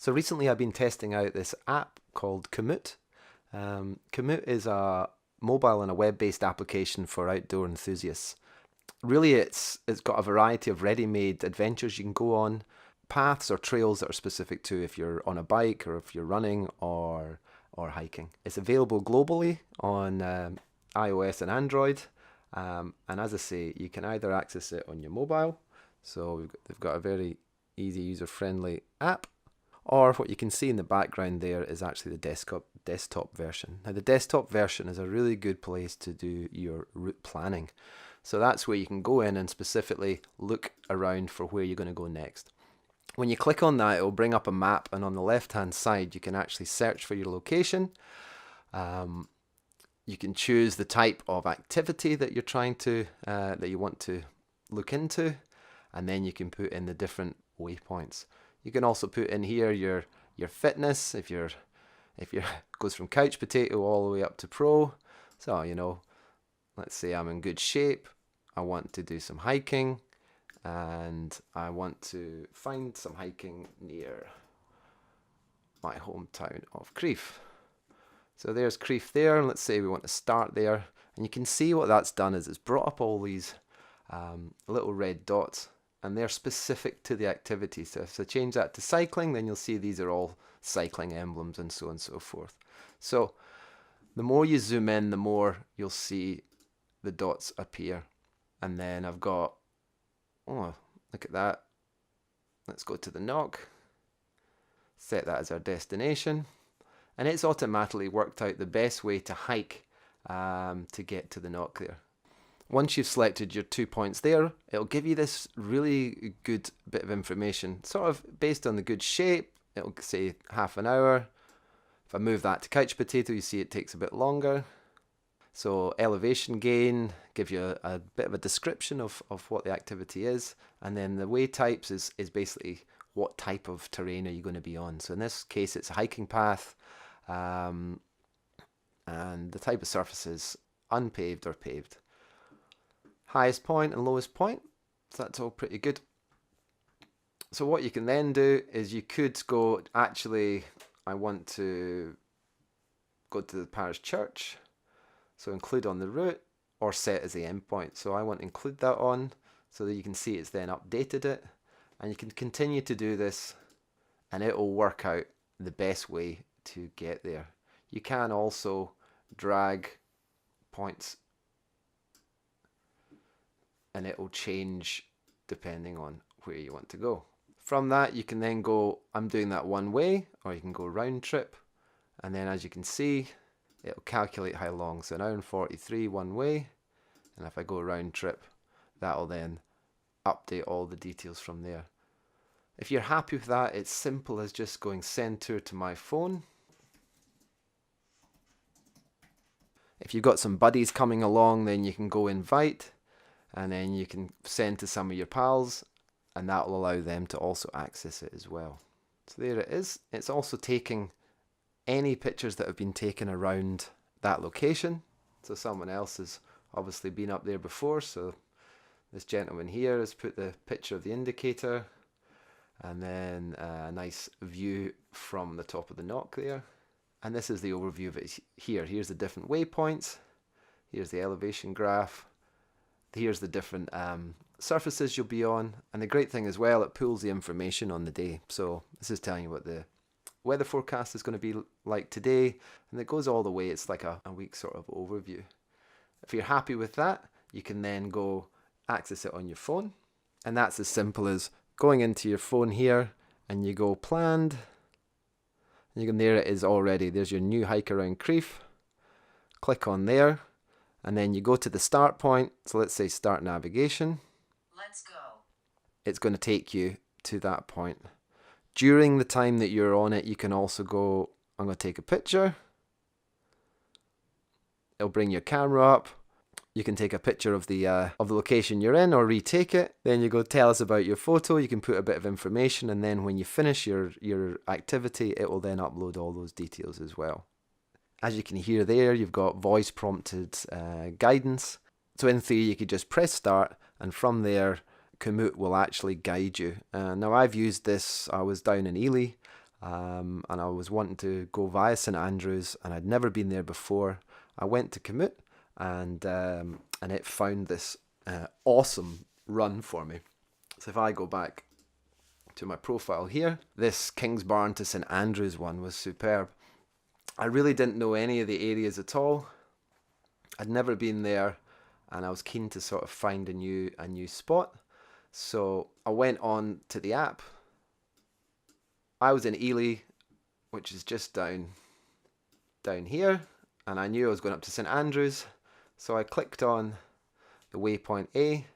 So recently I've been testing out this app called Komoot. Komoot is a mobile and a web-based application for outdoor enthusiasts. Really, it's got a variety of ready-made adventures you can go on, paths or trails that are specific to if you're on a bike or if you're running or hiking. It's available globally on iOS and Android, and as I say, you can either access it on your mobile, so they've got a very easy user-friendly app, or what you can see in the background there is actually the desktop version. Now the desktop version is a really good place to do your route planning. So that's where you can go in and specifically look around for where you're going to go next. When you click on that, it will bring up a map, and on the left hand side you can actually search for your location. You can choose the type of activity that you're trying to that you want to look into, and then you can put in the different waypoints. You can also put in here your fitness, if you're goes from couch potato all the way up to pro. So let's say I'm in good shape, I want to do some hiking, and I want to find some hiking near my hometown of Crieff. So there's Crieff there, and let's say we want to start there, and you can see what that's done is it's brought up all these little red dots, and they're specific to the activity. So if I change that to cycling, then you'll see these are all cycling emblems and so on and so forth. So the more you zoom in, the more you'll see the dots appear. And then I've got, oh, look at that. Let's go to the knock. Set that as our destination. And it's automatically worked out the best way to hike to get to the knock there. Once you've selected your 2 points there, it'll give you this really good bit of information, sort of based on the good shape. It'll say half an hour. If I move that to couch potato, you see it takes a bit longer. So elevation gain, give you a bit of a description of what the activity is. And then the way types is basically what type of terrain are you going to be on. So in this case, it's a hiking path. And the type of surface is unpaved or paved. Highest point and lowest point, so that's all pretty good. So what you can then do is you could go, actually I want to go to the parish church, so include on the route, or set as the endpoint. So I want to include that on so that you can see it's then updated it, and you can continue to do this and it will work out the best way to get there. You can also drag points and it will change depending on where you want to go. From that you can then go, I'm doing that one way, or you can go round trip, and then as you can see it'll calculate how long. So 1:43 one way, and if I go round trip, that'll then update all the details from there. If you're happy with that, it's simple as just going send tour to my phone. If you've got some buddies coming along, then you can go invite, and then you can send to some of your pals, and that will allow them to also access it as well. So there it is. It's also taking any pictures that have been taken around that location. So someone else has obviously been up there before, so this gentleman here has put the picture of the indicator, and then a nice view from the top of the knock there. And this is the overview of it here. Here's the different waypoints, here's the elevation graph, here's the different surfaces you'll be on, and the great thing as well, it pulls the information on the day. So this is telling you what the weather forecast is going to be like today, and it goes all the way. It's like a week sort of overview. If you're happy with that, you can then go access it on your phone, and that's as simple as going into your phone here and you go planned, and you can, there it is already. There's your new hike around Crieff. Click on there, and then you go to the start point. So let's say start navigation. Let's go. It's going to take you to that point. During the time that you're on it, you can also go, I'm going to take a picture. It'll bring your camera up. You can take a picture of the location you're in, or retake it. Then you go tell us about your photo. You can put a bit of information, and then when you finish your activity, it will then upload all those details as well. As you can hear there, you've got voice prompted guidance. So in theory, you could just press start, and from there, Komoot will actually guide you. Now I've used this, I was down in Ely, and I was wanting to go via St Andrews, and I'd never been there before. I went to Komoot, and it found this awesome run for me. So if I go back to my profile here, this Kingsbarn to St Andrews one was superb. I really didn't know any of the areas at all. I'd never been there, and I was keen to sort of find a new spot. So I went on to the app. I was in Ely, which is just down here, and I knew I was going up to St Andrews, so I clicked on the waypoint A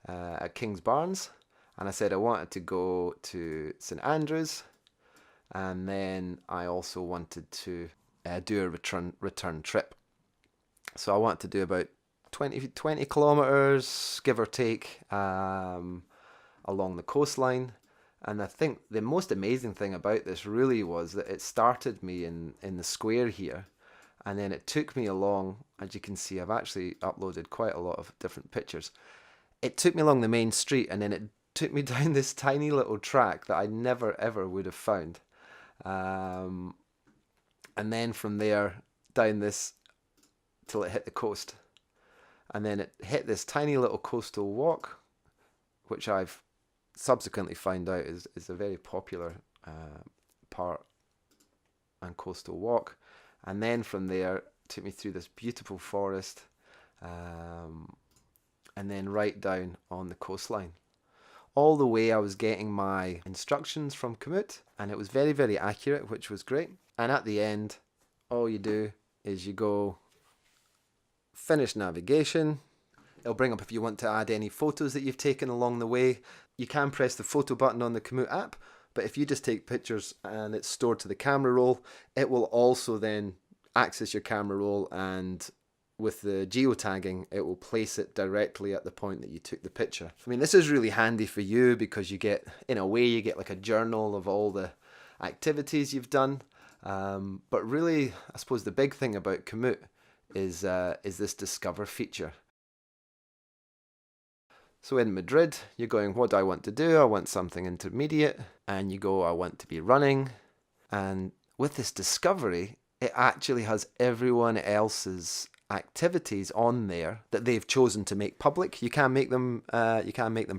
at Kingsbarns, and I said I wanted to go to St Andrews, and then I also wanted to do a return trip. So I wanted to do about 20 kilometers, give or take, along the coastline. And I think the most amazing thing about this really was that it started me in the square here, and then it took me along. As you can see, I've actually uploaded quite a lot of different pictures. It took me along the main street, and then it took me down this tiny little track that I never ever would have found. And then from there down this till it hit the coast. And then it hit this tiny little coastal walk, which I've subsequently found out is a very popular part and coastal walk. And then from there, it took me through this beautiful forest, and then right down on the coastline. All the way I was getting my instructions from Komoot, and it was very, very accurate, which was great. And at the end, all you do is you go finish navigation. It'll bring up if you want to add any photos that you've taken along the way. You can press the photo button on the Komoot app, but if you just take pictures and it's stored to the camera roll, it will also then access your camera roll, and with the geotagging, it will place it directly at the point that you took the picture. I mean, this is really handy for you because you get, in a way, you get like a journal of all the activities you've done. But really, I suppose the big thing about Komoot is this discover feature. So in Madrid, you're going, what do I want to do? I want something intermediate. And you go, I want to be running. And with this discovery, it actually has everyone else's activities on there that they've chosen to make public. You can make them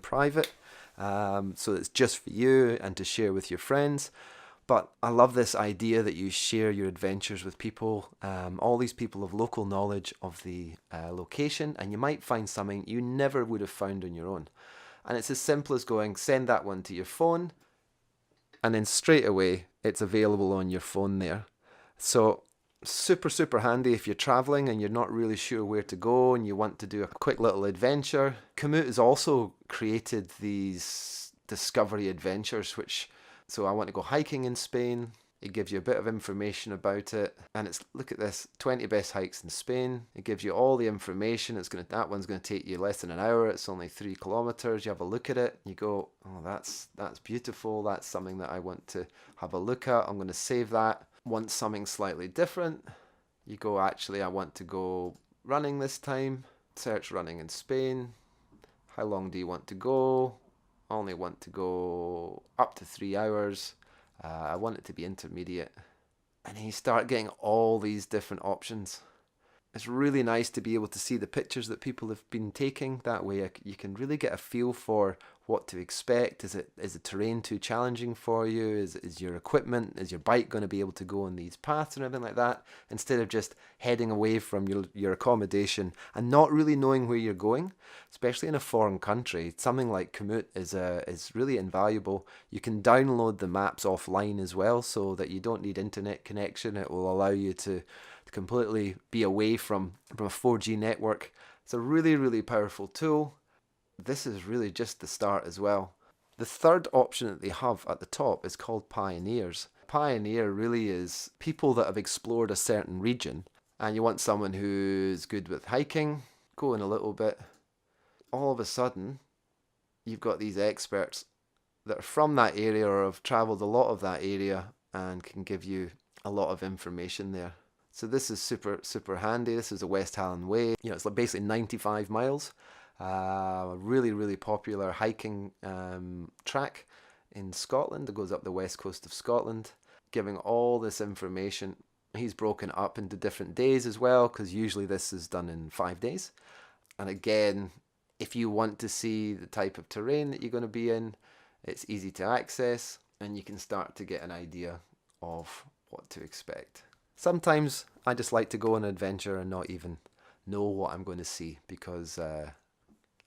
private, so it's just for you and to share with your friends. But I love this idea that you share your adventures with people. All these people have local knowledge of the location, and you might find something you never would have found on your own. And it's as simple as going, send that one to your phone, and then straight away it's available on your phone there. So super, super handy if you're traveling and you're not really sure where to go and you want to do a quick little adventure. Komoot has also created these discovery adventures, so I want to go hiking in Spain. It gives you a bit of information about it, and it's, look at this, 20 best hikes in Spain. It gives you all the information. That one's going to take you less than an hour. It's only 3 kilometers. You have a look at it. You go, oh, that's beautiful. That's something that I want to have a look at. I'm going to save that. Want something slightly different? You go, actually, I want to go running this time. Search running in Spain. How long do you want to go? I only want to go up to 3 hours. I want it to be intermediate. And then you start getting all these different options. It's really nice to be able to see the pictures that people have been taking. That way you can really get a feel for what to expect. Is the terrain too challenging for you? Is your equipment, is your bike going to be able to go on these paths and everything like that? Instead of just heading away from your accommodation and not really knowing where you're going, especially in a foreign country, something like Komoot is really invaluable. You can download the maps offline as well, so that you don't need internet connection. It will allow you to completely be away from a 4G network. It's a really, really powerful tool. This is really just the start as well. The third option that they have at the top is called Pioneers. Pioneer really is people that have explored a certain region, and you want someone who's good with hiking, going a little bit. All of a sudden, you've got these experts that are from that area or have travelled a lot of that area and can give you a lot of information there. So this is super, super handy. This is the West Highland Way. It's like basically 95 miles. Really, really popular hiking track in Scotland. It goes up the west coast of Scotland. giving all this information. He's broken it up into different days as well, because usually this is done in 5 days. And again, if you want to see the type of terrain that you're going to be in, it's easy to access, and you can start to get an idea of what to expect. Sometimes I just like to go on an adventure and not even know what I'm going to see, because I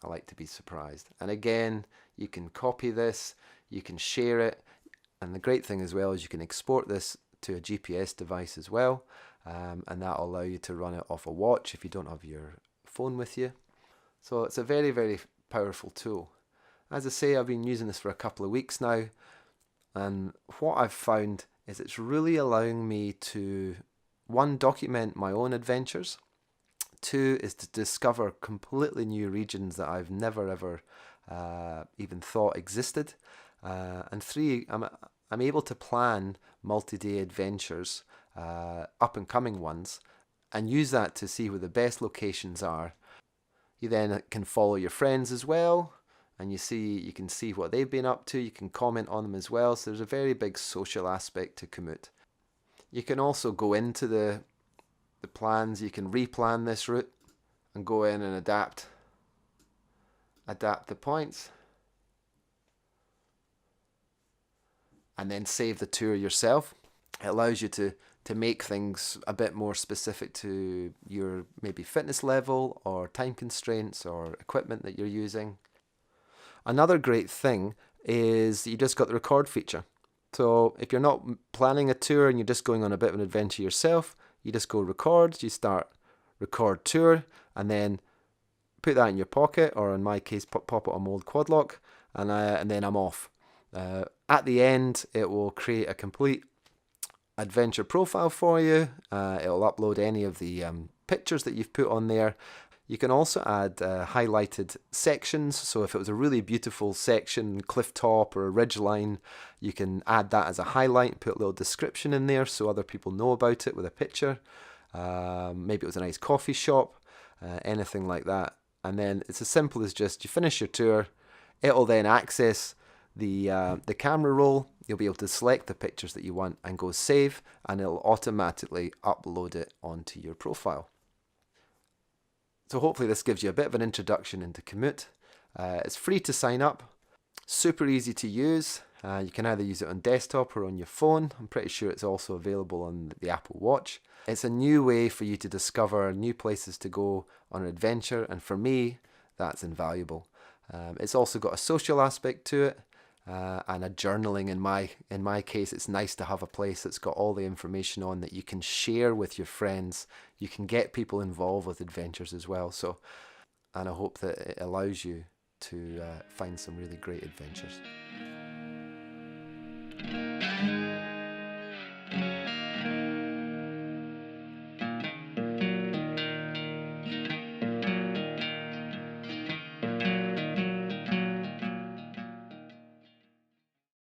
like to be surprised. And again, you can copy this, you can share it, and the great thing as well is you can export this to a GPS device as well, and that'll allow you to run it off a watch if you don't have your phone with you. So it's a very, very powerful tool. As I say, I've been using this for a couple of weeks now, and what I've found is it's really allowing me to, one, document my own adventures. Two is to discover completely new regions that I've never ever even thought existed. And three, I'm able to plan multi-day adventures, up and coming ones, and use that to see where the best locations are. You then can follow your friends as well, and you can see what they've been up to. You can comment on them as well. So there's a very big social aspect to Komoot. You can also go into the plans. You can replan this route and go in and adapt the points, and then save the tour yourself. It allows you to make things a bit more specific to your maybe fitness level or time constraints or equipment that you're using. Another great thing is you just got the record feature. So if you're not planning a tour and you're just going on a bit of an adventure yourself, you just go record, you start record tour, and then put that in your pocket, or in my case, pop it on my old quad lock, and then I'm off. At the end, it will create a complete adventure profile for you. It'll upload any of the pictures that you've put on there. You can also add highlighted sections. So if it was a really beautiful section, cliff top or a ridge line, you can add that as a highlight, put a little description in there so other people know about it with a picture. Maybe it was a nice coffee shop, anything like that. And then it's as simple as just you finish your tour, it'll then access the camera roll. You'll be able to select the pictures that you want and go save, and it'll automatically upload it onto your profile. So hopefully this gives you a bit of an introduction into Komoot. It's free to sign up, super easy to use. You can either use it on desktop or on your phone. I'm pretty sure it's also available on the Apple Watch. It's a new way for you to discover new places to go on an adventure, and for me, that's invaluable. It's also got a social aspect to it. And a journaling. In my case, it's nice to have a place that's got all the information on that you can share with your friends. You can get people involved with adventures as well. And I hope that it allows you to find some really great adventures.